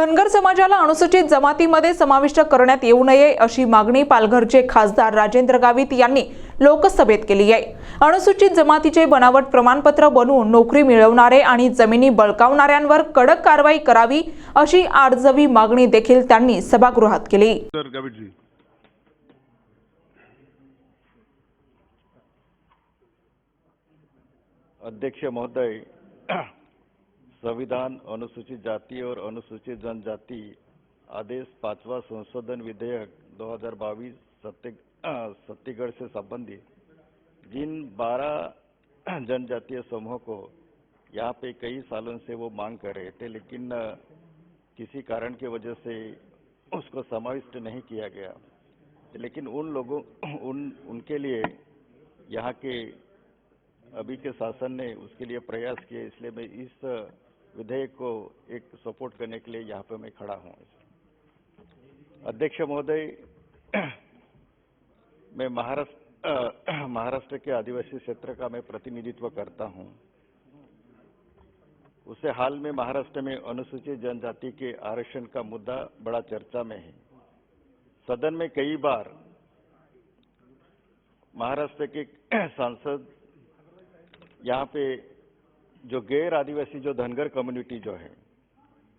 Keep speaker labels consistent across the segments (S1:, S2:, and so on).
S1: धनगर समाजाला अनुसूचित जमातीमध्ये समाविष्ट करण्यात येऊ नये अशी मागणी पालघरचे खासदार राजेंद्र गावित यांनी लोकसभेत केली आहे। अनुसूचित जमातीचे बनावट प्रमाणपत्र बनवून नोकरी मिळवणारे आणि जमिनी बळकावणाऱ्यांवर कडक कारवाई करावी अशी आर्जवी मागणी देखील त्यांनी सभागृहात केली।
S2: अध्यक्ष महोदय, संविधान अनुसूचित जाति और अनुसूचित जनजाति आदेश 5वां संशोधन विधेयक 2022 छत्तीसगढ़ से संबंधित जिन 12 जनजातीय समूहों को यहाँ पे कई सालों से वो मांग कर रहे थे, लेकिन किसी कारण की वजह से उसको समाविष्ट नहीं किया गया। लेकिन उन लोगों उनके लिए यहाँ के अभी के शासन ने उसके लिए प्रयास किए, इसलिए मैं इस विधेयक को एक सपोर्ट करने के लिए यहाँ पे मैं खड़ा हूँ। अध्यक्ष महोदय, मैं महाराष्ट्र के आदिवासी क्षेत्र का मैं प्रतिनिधित्व करता हूँ। उससे हाल में महाराष्ट्र में अनुसूचित जनजाति के आरक्षण का मुद्दा बड़ा चर्चा में है। सदन में कई बार महाराष्ट्र के सांसद यहाँ पे जो गैर आदिवासी जो धनगर कम्युनिटी जो है,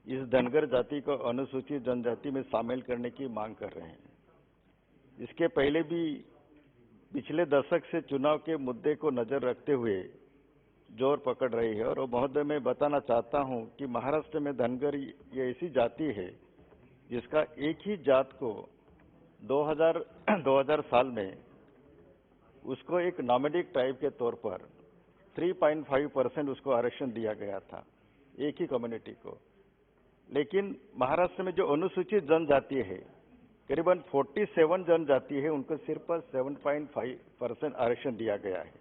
S2: इस धनगर जाति को अनुसूचित जनजाति में शामिल करने की मांग कर रहे हैं। इसके पहले भी पिछले दशक से चुनाव के मुद्दे को नजर रखते हुए जोर पकड़ रही है। और महोदय, मैं बताना चाहता हूं कि महाराष्ट्र में धनगर ये ऐसी जाति है जिसका एक ही जात को 2000 साल में उसको एक नॉमेडिक टाइप के तौर पर 3.5% उसको आरक्षण दिया गया था, एक ही कम्युनिटी को। लेकिन महाराष्ट्र में जो अनुसूचित जनजाति है, करीबन 47 जनजाति है, उनको सिर्फ 7.5% आरक्षण दिया गया है।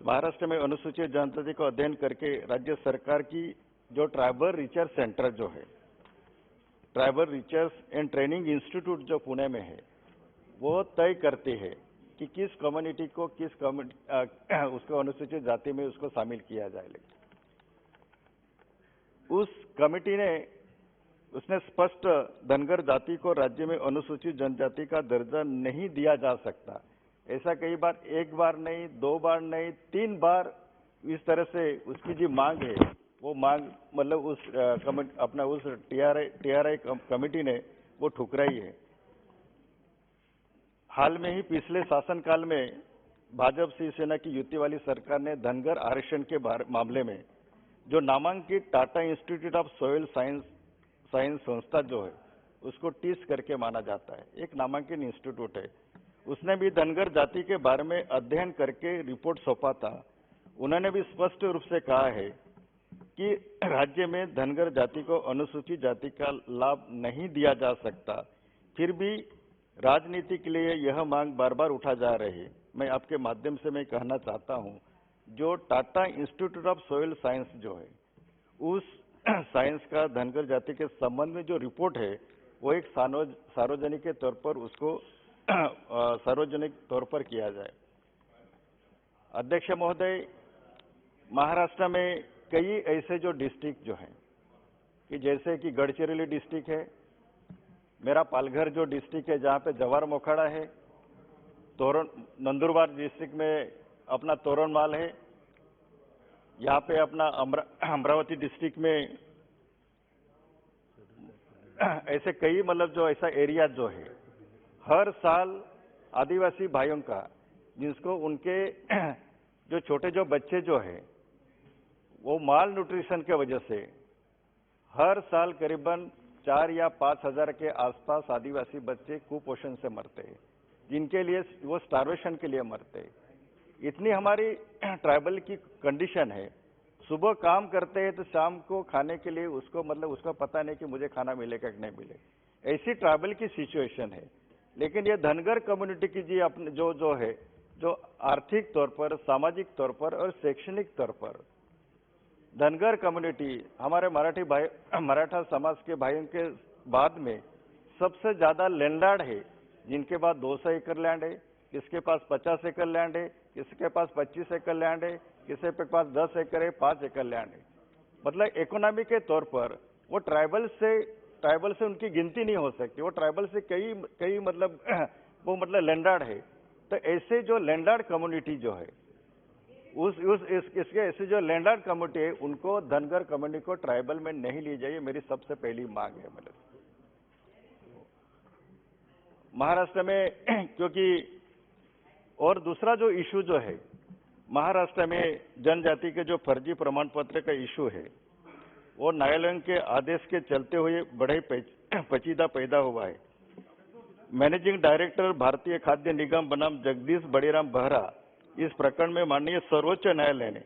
S2: महाराष्ट्र में अनुसूचित जनजाति को अध्ययन करके राज्य सरकार की जो ट्राइबल रिसर्च सेंटर जो है, tribal research and training institute जो पुणे में है, वो तय करती है कि किस कम्युनिटी को उसको अनुसूचित जाति में उसको शामिल किया जाए। उस कमेटी ने उसने स्पष्ट धनगर जाति को राज्य में अनुसूचित जनजाति का दर्जा नहीं दिया जा सकता, ऐसा कई बार, एक बार नहीं, 2 बार नहीं, 3 बार इस तरह से उसकी जो मांग है, वो मांग मतलब उस टीआरआई कमेटी ने वो ठुकराई है। हाल में ही पिछले शासनकाल में भाजपा शिवसेना की युति वाली सरकार ने धनगर आरक्षण के मामले में जो नामांकित Tata institute of soil science संस्था जो है, उसको टीस करके माना जाता है, एक नामांकित इंस्टीट्यूट है। उसने भी धनगर जाति के बारे में अध्ययन करके रिपोर्ट सौंपा था। उन्होंने भी स्पष्ट रूप से कहा है कि राज्य में धनगर जाति को अनुसूचित जाति का लाभ नहीं दिया जा सकता। फिर भी राजनीति के लिए यह मांग बार बार उठा जा रही है। मैं आपके माध्यम से मैं कहना चाहता हूं, जो Tata institute of soil science जो है, उस साइंस का धनगर जाति के संबंध में जो रिपोर्ट है, वो एक सार्वजनिक के तौर पर उसको सार्वजनिक तौर पर किया जाए। अध्यक्ष महोदय, महाराष्ट्र में कई ऐसे जो डिस्ट्रिक्ट जो हैं, कि जैसे कि गढ़चिरोली डिस्ट्रिक्ट है, मेरा पालघर जो डिस्ट्रिक्ट है जहाँ पे जवार मोखाड़ा है, नंदुरबार डिस्ट्रिक्ट में अपना तोरणमाल है, यहाँ पे अपना अमरावती डिस्ट्रिक्ट में ऐसे कई मतलब जो ऐसा एरिया जो है, हर साल आदिवासी भाइयों का, जिसको उनके जो छोटे जो बच्चे जो है, वो माल न्यूट्रिशन के वजह से हर साल करीबन 4 या 5 हजार के आसपास आदिवासी बच्चे कुपोषण से मरते हैं, जिनके लिए वो स्टार्वेशन के लिए मरते हैं। इतनी हमारी ट्राइबल की कंडीशन है, सुबह काम करते हैं तो शाम को खाने के लिए उसको पता नहीं कि मुझे खाना मिलेगा कि नहीं मिले, ऐसी ट्राइबल की सिचुएशन है। लेकिन ये धनगर कम्युनिटी की जी अपने जो है, जो आर्थिक तौर पर, सामाजिक तौर पर और शैक्षणिक तौर पर धनगर कम्युनिटी हमारे मराठा समाज के भाइयों के बाद में सबसे ज्यादा लैंडलॉर्ड है, जिनके पास 200 एकड़ लैंड है, किसके पास 50 एकड़ लैंड है, किसके पास 25 एकड़ लैंड है, किसी के पास 10 एकड़ है, 5 एकड़ लैंड है। मतलब इकोनॉमी के तौर पर वो ट्राइबल से उनकी गिनती नहीं हो सकती। वो ट्राइबल से कई मतलब वो मतलब लैंडलॉर्ड है। तो ऐसे जो लैंडलॉर्ड कम्युनिटी जो है इसके ऐसे जो लैंडलॉर्ड कम्युनिटी है उनको धनगर कम्युनिटी को ट्राइबल में नहीं ली जाइए, मेरी सबसे पहली मांग है। मतलब महाराष्ट्र में क्योंकि और दूसरा जो इशू जो है महाराष्ट्र में जनजाति के जो फर्जी प्रमाण पत्र का इशू है वो न्यायालय के आदेश के चलते हुए बड़े पेचीदा पैदा हुआ है। मैनेजिंग डायरेक्टर भारतीय खाद्य निगम बनाम जगदीश बड़ीराम बहरा इस प्रकरण में माननीय सर्वोच्च न्यायालय ने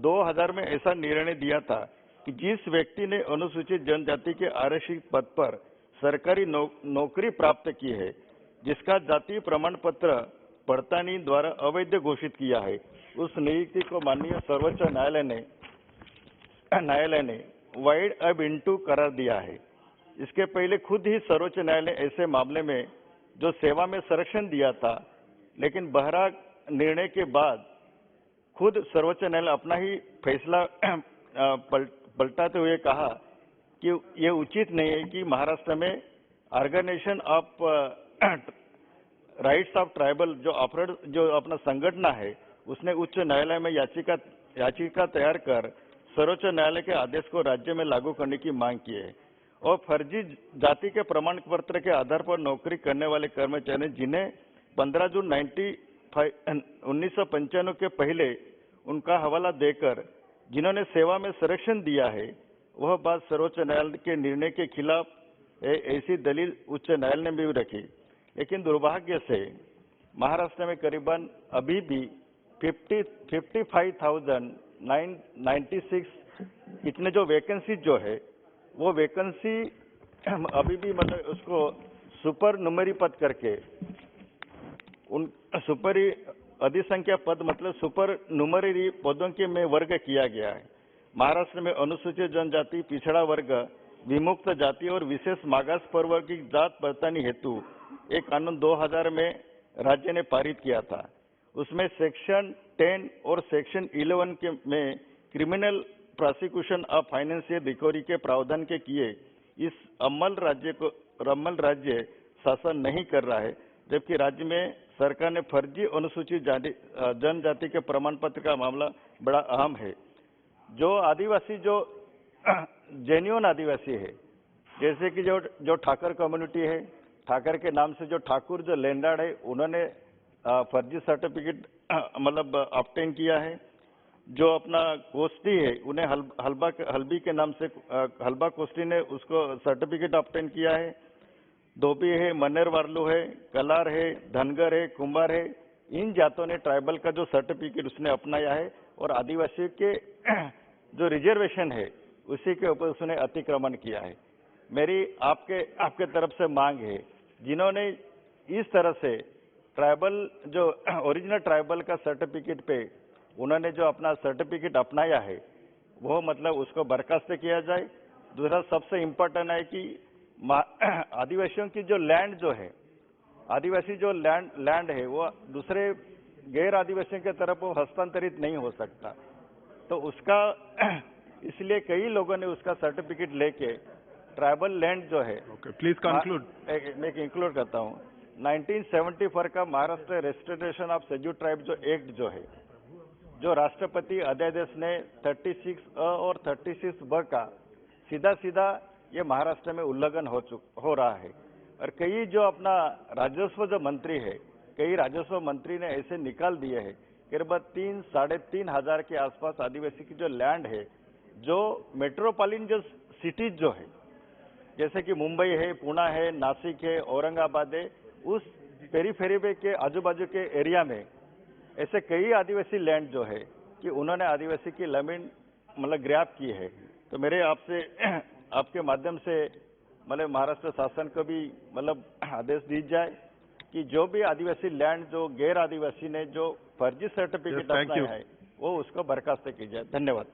S2: 2000 में ऐसा निर्णय दिया था कि जिस व्यक्ति ने अनुसूचित जनजाति के आरक्षित पद पर सरकारी नौकरी प्राप्त की है, जिसका जाति प्रमाण पत्र पड़तानी द्वारा अवैध घोषित किया है, उस नियुक्ति को माननीय सर्वोच्च न्यायालय ने वाइड अब इंटू करार दिया है। इसके पहले खुद ही सर्वोच्च न्यायालय ने ऐसे मामले में जो सेवा में संरक्षण दिया था, लेकिन बहरा निर्णय के बाद खुद सर्वोच्च न्यायालय अपना ही फैसला पलटाते हुए कहा कि ये उचित नहीं है कि महाराष्ट्र में organisation of rights of tribal जो अपना संगठन है उसने उच्च न्यायालय में याचिका तैयार कर सर्वोच्च न्यायालय के आदेश को राज्य में लागू करने की मांग की है। और फर्जी जाति के प्रमाण पत्र के आधार पर नौकरी करने वाले कर्मचारी जिन्हें 15 जून 1995 के पहले उनका हवाला देकर जिन्होंने सेवा में संरक्षण दिया है, वह बात सर्वोच्च न्यायालय के निर्णय के खिलाफ ऐसी दलील उच्च न्यायालय ने भी रखी। लेकिन दुर्भाग्य से महाराष्ट्र में करीबन अभी भी 55,996 इतने जो वैकेंसी जो है वो वैकेंसी अभी भी मतलब उसको सुपर नुमेरी पद करके उन सुपर अधिसंख्या पद मतलब सुपर नुमेरी पदों के में वर्ग किया गया है। महाराष्ट्र में अनुसूचित जनजाति, पिछड़ा वर्ग, विमुक्त जाति और विशेष मागास प्रवर्गीय जात पहचानी हेतु एक कानून 2000 में राज्य ने पारित किया था। उसमें सेक्शन 10 और सेक्शन 11 में criminal prosecution of financial recovery के प्रावधान के किए इस अमल राज्य शासन नहीं कर रहा है, जबकि राज्य में सरकार ने फर्जी अनुसूचित जनजाति के प्रमाण पत्र का मामला बड़ा अहम है। जो आदिवासी जो जेन्युइन आदिवासी है, जैसे कि जो ठाकर कम्युनिटी है, ठाकर के नाम से जो ठाकुर जो लैंडलॉर्ड है उन्होंने फर्जी सर्टिफिकेट मतलब ऑब्टेन किया है। जो अपना कोष्टी है उन्हें हल्बी के नाम से हल्बा कोष्टी ने उसको सर्टिफिकेट ऑब्टेन किया है। धोबी है, मन्नेर वार्लू है, कलार है, धनगर है, कुंभार है, इन जातों ने ट्राइबल का जो सर्टिफिकेट उसने अपनाया है और आदिवासी के जो रिजर्वेशन है उसी के ऊपर उसने अतिक्रमण किया है। मेरी आपके तरफ से मांग है, जिन्होंने इस तरह से ट्राइबल जो ओरिजिनल ट्राइबल का सर्टिफिकेट पे उन्होंने जो अपना सर्टिफिकेट अपनाया है वो मतलब उसको बर्खास्त किया जाए। दूसरा सबसे इम्पोर्टेंट है कि आदिवासियों की जो लैंड जो है, आदिवासी जो लैंड है वो दूसरे गैर आदिवासियों की तरफ वो हस्तांतरित नहीं हो सकता। तो उसका इसलिए कई लोगों ने उसका सर्टिफिकेट लेके ट्राइबल लैंड जो है
S3: प्लीज कंक्लूड।
S2: मैं इंक्लूड करता हूँ 1974 का Maharashtra restoration of schedule tribe जो एक्ट जो है, जो राष्ट्रपति अध्यादेश ने 36A और 36B का सीधा ये महाराष्ट्र में उल्लंघन हो रहा है। और कई जो अपना राजस्व जो मंत्री है, कई राजस्व मंत्री ने ऐसे निकाल दिए हैं करीबन 3-3.5 हजार के आसपास आदिवासी की जो लैंड है, जो मेट्रोपॉलिटन जो सिटीज जो है जैसे कि मुंबई है, पुणे है, नासिक है, औरंगाबाद है, उस पेरीफेरी के आजू बाजू के एरिया में ऐसे कई आदिवासी लैंड जो है कि उन्होंने आदिवासी की जमीन मतलब ग्रैब की है। तो मेरे आपके माध्यम से मतलब महाराष्ट्र शासन को भी मतलब आदेश दी जाए कि जो भी आदिवासी लैंड जो गैर आदिवासी ने जो फर्जी सर्टिफिकेट अपनाया है वो उसको बर्खास्त की जाए। धन्यवाद।